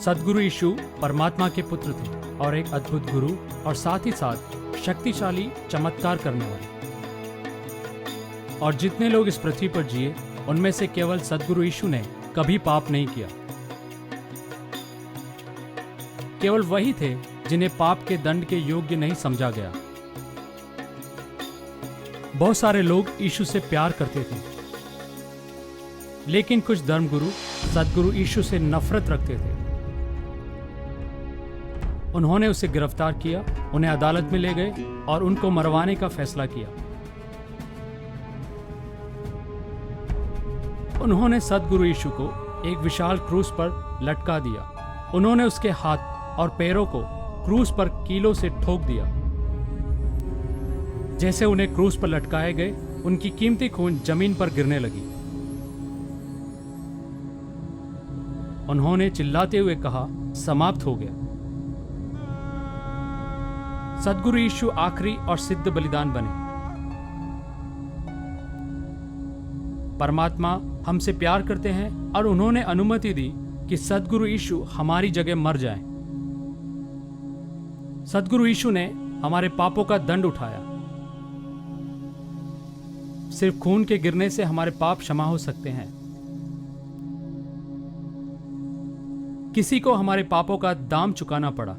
सद्गुरु यीशु परमात्मा के पुत्र थे और एक अद्भुत गुरु और साथ ही साथ शक्तिशाली चमत्कार करने वाले। और जितने लोग इस पृथ्वी पर जिए उनमें से केवल सद्गुरु यीशु ने कभी पाप नहीं किया। केवल वही थे जिन्हें पाप के दंड के योग्य नहीं समझा गया। बहुत सारे लोग यीशु से प्यार करते थे, लेकिन कुछ धर्मगुरु सद्गुरु यीशु से नफरत रखते थे। उन्होंने उसे गिरफ्तार किया, उन्हें अदालत में ले गए और उनको मरवाने का फैसला किया। उन्होंने सद्गुरु यीशु को एक विशाल क्रूस पर लटका दिया। उन्होंने उसके हाथ और पैरों को क्रूस पर कीलों से ठोक दिया। जैसे उन्हें क्रूस पर लटकाए गए, उनकी कीमती खून जमीन पर गिरने लगी। उन्होंने चिल्लाते हुए कहा, समाप्त हो गया। सद्गुरु यीशु आखिरी और सिद्ध बलिदान बने। परमात्मा हमसे प्यार करते हैं और उन्होंने अनुमति दी कि सद्गुरु यीशु हमारी जगह मर जाएं। सद्गुरु यीशु ने हमारे पापों का दंड उठाया। सिर्फ खून के गिरने से हमारे पाप क्षमा हो सकते हैं। किसी को हमारे पापों का दाम चुकाना पड़ा।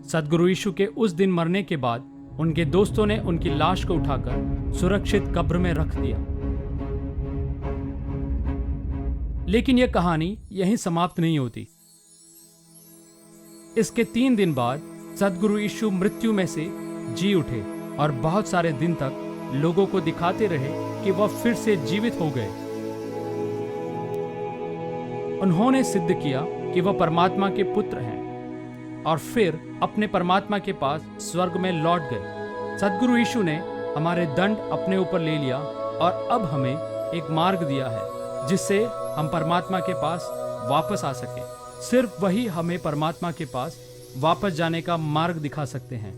सद्गुरु यीशु के उस दिन मरने के बाद उनके दोस्तों ने उनकी लाश को उठाकर सुरक्षित कब्र में रख दिया। लेकिन यह कहानी यहीं समाप्त नहीं होती। इसके 3 दिन बाद सद्गुरु यीशु मृत्यु में से जी उठे और बहुत सारे दिन तक लोगों को दिखाते रहे कि वह फिर से जीवित हो गए। उन्होंने सिद्ध किया कि वह परमात्मा के पुत्र हैं और फिर अपने परमात्मा के पास स्वर्ग में लौट गए। सद्गुरु यीशु ने हमारे दंड अपने ऊपर ले लिया और अब हमें एक मार्ग दिया है जिससे हम परमात्मा के पास वापस आ सकें। सिर्फ वही हमें परमात्मा के पास वापस जाने का मार्ग दिखा सकते हैं।